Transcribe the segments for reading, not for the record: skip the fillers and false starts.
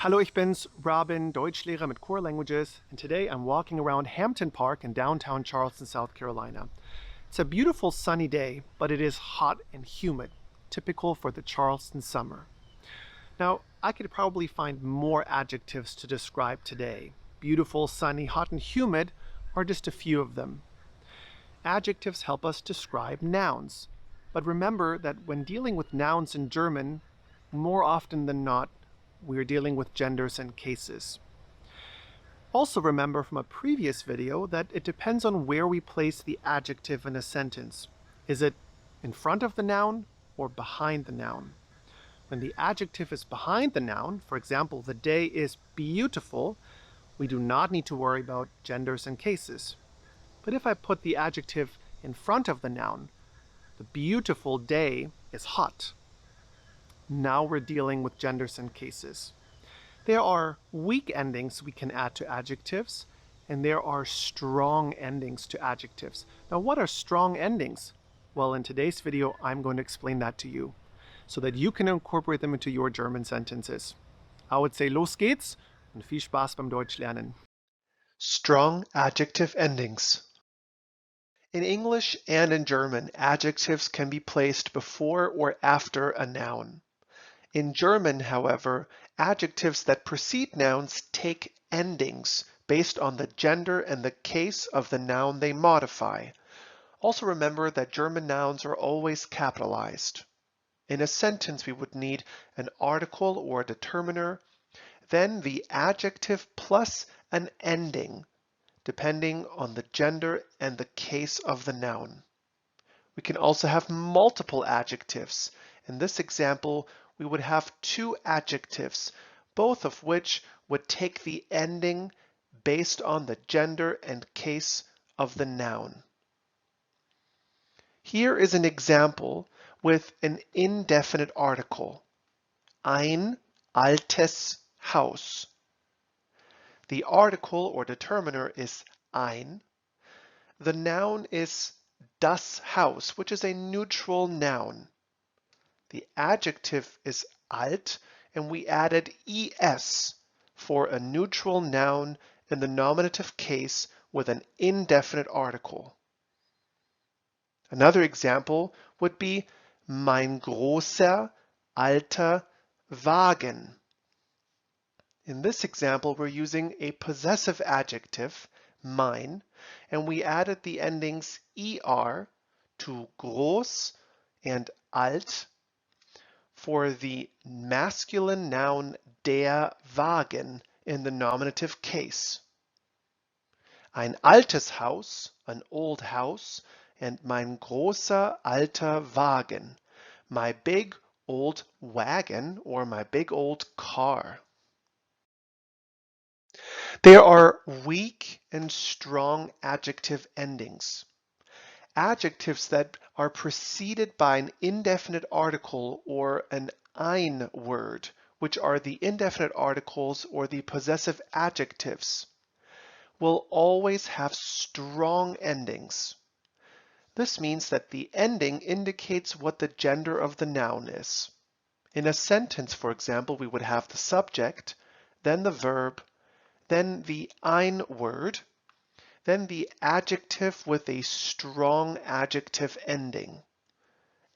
Hallo, ich bin's, Robin, Deutschlehrer mit Core Languages, and today I'm walking around Hampton Park in downtown Charleston, South Carolina. It's a beautiful sunny day, but it is hot and humid, typical for the Charleston summer. Now, I could probably find more adjectives to describe today. Beautiful, sunny, hot, and humid are just a few of them. Adjectives help us describe nouns, but remember that when dealing with nouns in German, more often than not, we're dealing with genders and cases. Also remember from a previous video that it depends on where we place the adjective in a sentence. Is it in front of the noun or behind the noun? When the adjective is behind the noun, for example, the day is beautiful, we do not need to worry about genders and cases. But if I put the adjective in front of the noun, the beautiful day is hot. Now we're dealing with genders and cases. There are weak endings we can add to adjectives, and there are strong endings to adjectives. Now, what are strong endings? Well, in today's video, I'm going to explain that to you so that you can incorporate them into your German sentences. I would say, los geht's und viel Spaß beim Deutsch lernen. Strong adjective endings. In English and in German, adjectives can be placed before or after a noun. In German, however, adjectives that precede nouns take endings based on the gender and the case of the noun they modify. Also remember that German nouns are always capitalized. In a sentence, we would need an article or a determiner, then the adjective plus an ending, depending on the gender and the case of the noun. We can also have multiple adjectives. In this example, we would have two adjectives, both of which would take the ending based on the gender and case of the noun. Here is an example with an indefinite article. Ein altes Haus. The article or determiner is ein. The noun is das Haus, which is a neutral noun. The adjective is alt, and we added es for a neutral noun in the nominative case with an indefinite article. Another example would be mein großer alter Wagen. In this example, we're using a possessive adjective, mein, and we added the endings er to groß and alt for the masculine noun der Wagen in the nominative case. Ein altes Haus, an old house, and mein großer alter Wagen, my big old wagon or my big old car. There are weak and strong adjective endings. Adjectives that are preceded by an indefinite article or an ein word, which are the indefinite articles or the possessive adjectives, will always have strong endings. This means that the ending indicates what the gender of the noun is. In a sentence, for example, we would have the subject, then the verb, then the ein word, then the adjective with a strong adjective ending,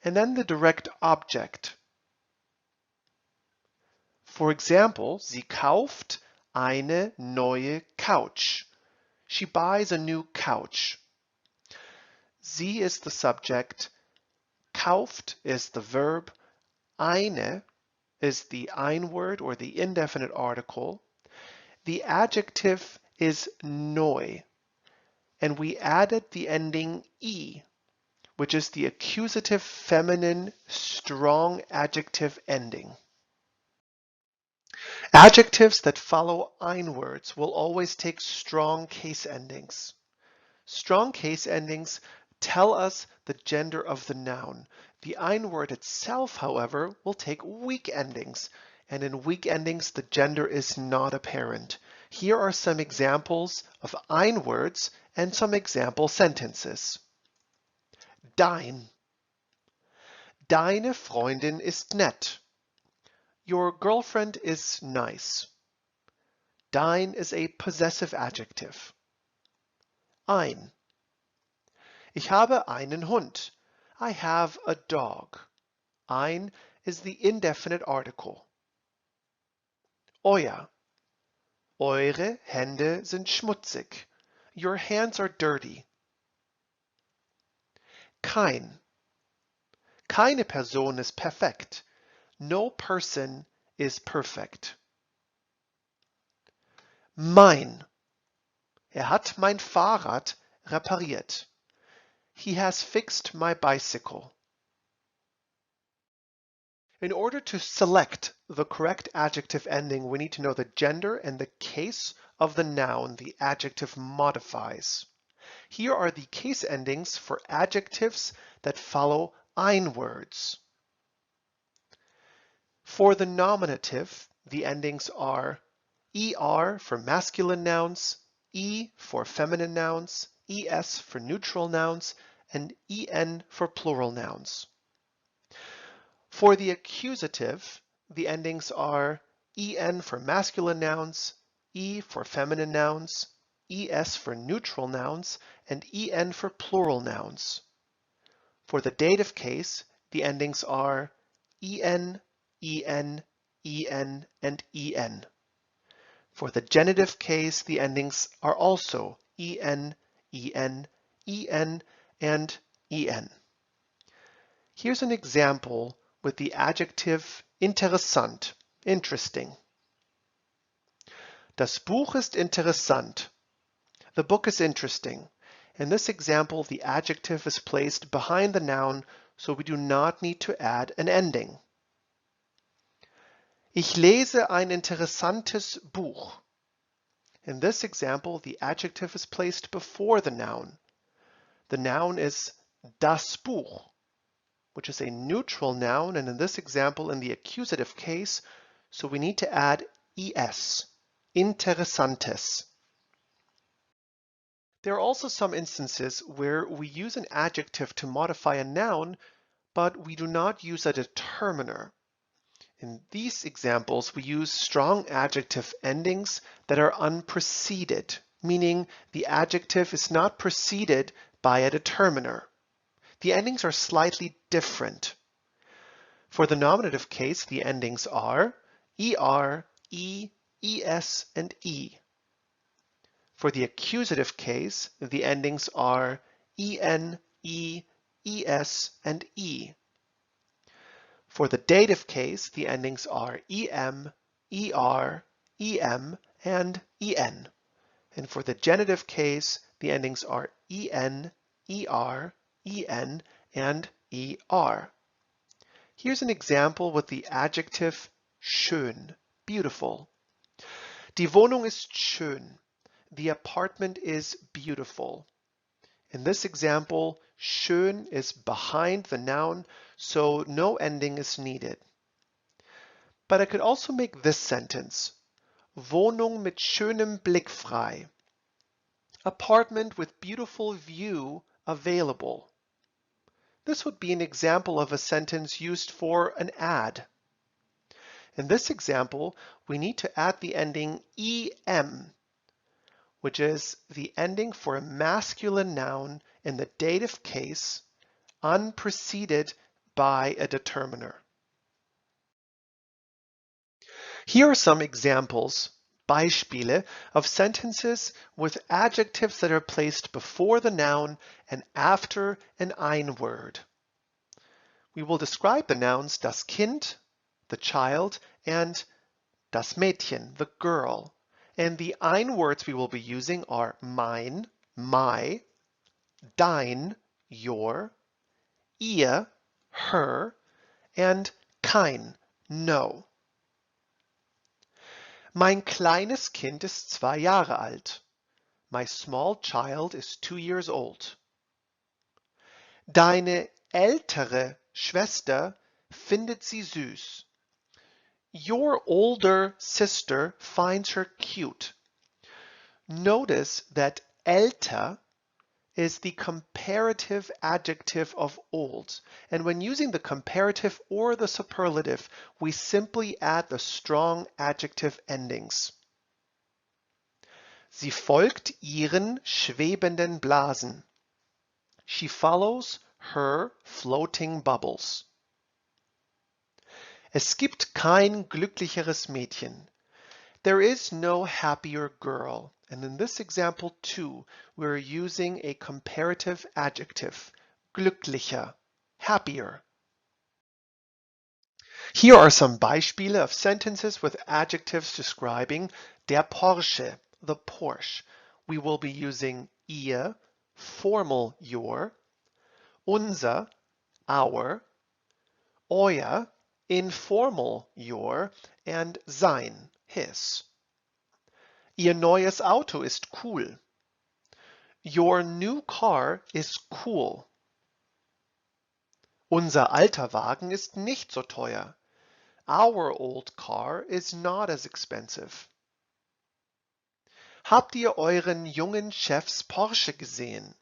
and then the direct object. For example, sie kauft eine neue Couch. She buys a new couch. Sie is the subject, kauft is the verb, eine is the ein word or the indefinite article. The adjective is neu, and we added the ending e, which is the accusative feminine strong adjective ending. Adjectives that follow ein words will always take strong case endings. Strong case endings tell us the gender of the noun. The ein word itself, however, will take weak endings, and in weak endings the gender is not apparent. Here are some examples of ein words and some example sentences. Dein. Deine Freundin ist nett. Your girlfriend is nice. Dein is a possessive adjective. Ein. Ich habe einen Hund. I have a dog. Ein is the indefinite article. Euer. Eure Hände sind schmutzig. Your hands are dirty. Kein. Keine Person ist perfekt. No person is perfect. Mein. Hat mein Fahrrad repariert. He has fixed my bicycle. In order to select the correct adjective ending, we need to know the gender and the case of the noun the adjective modifies. Here are the case endings for adjectives that follow ein words. For the nominative, the endings are er for masculine nouns, e for feminine nouns, es for neutral nouns, and en for plural nouns. For the accusative, the endings are en for masculine nouns, e for feminine nouns, es for neutral nouns, and en for plural nouns. For the dative case, the endings are en, and en. For the genitive case, the endings are also en, and en. Here's an example with the adjective interessant, interesting. Das Buch ist interessant. The book is interesting. In this example, the adjective is placed behind the noun, so we do not need to add an ending. Ich lese ein interessantes Buch. In this example, the adjective is placed before the noun. The noun is das Buch, which is a neutral noun, and in this example, in the accusative case, so we need to add es, interessantes. There are also some instances where we use an adjective to modify a noun, but we do not use a determiner. In these examples, we use strong adjective endings that are unpreceded, meaning the adjective is not preceded by a determiner. The endings are slightly different. For the nominative case, the endings are er, es, and e. For the accusative case, the endings are en, es, and e. For the dative case, the endings are em, and en. And for the genitive case, the endings are en, and er. Here's an example with the adjective schön, beautiful. Die Wohnung ist schön. The apartment is beautiful. In this example, schön is behind the noun, so no ending is needed. But I could also make this sentence. Wohnung mit schönem Blick frei. Apartment with beautiful view available. This would be an example of a sentence used for an ad. In this example, we need to add the ending em, which is the ending for a masculine noun in the dative case, unpreceded by a determiner. Here are some examples, Beispiele, of sentences with adjectives that are placed before the noun and after an ein word. We will describe the nouns das Kind, the child, and das Mädchen, the girl. And the ein words we will be using are mein, my, dein, your, ihr, her, and kein, no. Mein kleines Kind ist 2 Jahre alt. My small child is 2 years old. Deine ältere Schwester findet sie süß. Your older sister finds her cute. Notice that älter is the comparative adjective of old. And when using the comparative or the superlative, we simply add the strong adjective endings. Sie folgt ihren schwebenden Blasen. She follows her floating bubbles. Es gibt kein glücklicheres Mädchen. There is no happier girl. And in this example too, we're using a comparative adjective, glücklicher, happier. Here are some Beispiele of sentences with adjectives describing der Porsche, the Porsche. We will be using ihr, formal your, unser, our, euer, informal your, and sein, his. Ihr neues Auto ist cool. Your new car is cool. Unser alter Wagen ist nicht so teuer. Our old car is not as expensive. Habt ihr euren jungen Chefs Porsche gesehen?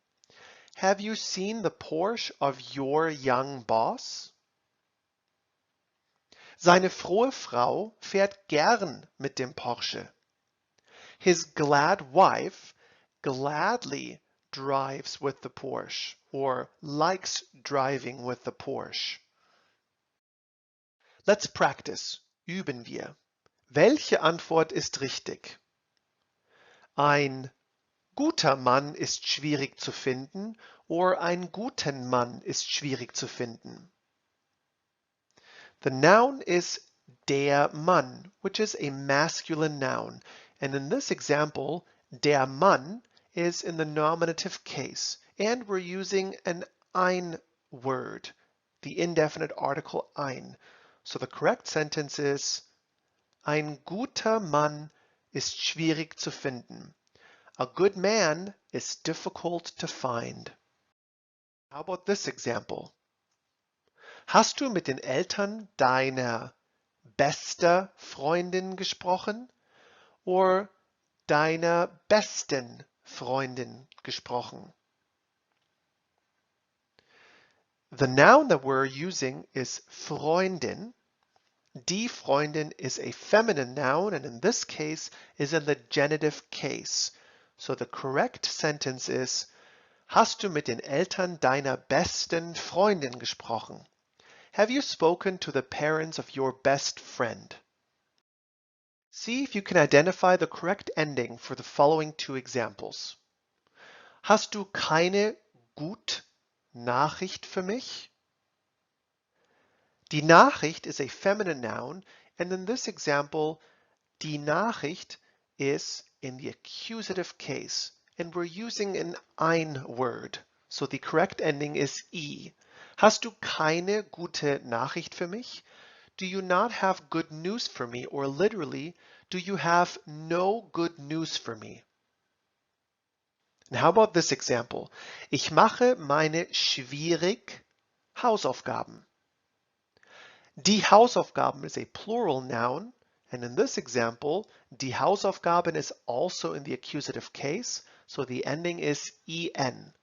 Have you seen the Porsche of your young boss? Seine frohe Frau fährt gern mit dem Porsche. His glad wife gladly drives with the Porsche or likes driving with the Porsche. Let's practice. Üben wir. Welche Antwort ist richtig? Ein guter Mann ist schwierig zu finden or ein guten Mann ist schwierig zu finden. The noun is der Mann, which is a masculine noun. And in this example, der Mann is in the nominative case. And we're using an ein word, the indefinite article ein. So the correct sentence is, ein guter Mann ist schwierig zu finden. A good man is difficult to find. How about this example? Hast du mit den Eltern deiner bester Freundin gesprochen oder deiner besten Freundin gesprochen? The noun that we're using is Freundin. Die Freundin is a feminine noun and in this case is in the genitive case. So the correct sentence is, hast du mit den Eltern deiner besten Freundin gesprochen? Have you spoken to the parents of your best friend? See if you can identify the correct ending for the following two examples. Hast du keine gut Nachricht für mich? Die Nachricht is a feminine noun, and in this example, die Nachricht is in the accusative case, and we're using an ein word, so the correct ending is I. Hast du keine gute Nachricht für mich? Do you not have good news for me? Or literally, do you have no good news for me? And how about this example? Ich mache meine schwierig Hausaufgaben. Die Hausaufgaben is a plural noun, and in this example, die Hausaufgaben is also in the accusative case, so the ending is en.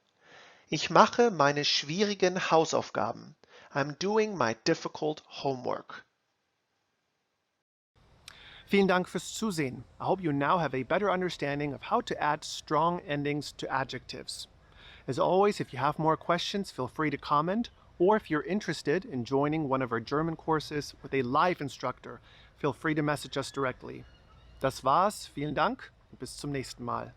Ich mache meine schwierigen Hausaufgaben. I'm doing my difficult homework. Vielen Dank fürs Zusehen. I hope you now have a better understanding of how to add strong endings to adjectives. As always, if you have more questions, feel free to comment, or if you're interested in joining one of our German courses with a live instructor, feel free to message us directly. Das war's, vielen Dank und bis zum nächsten Mal.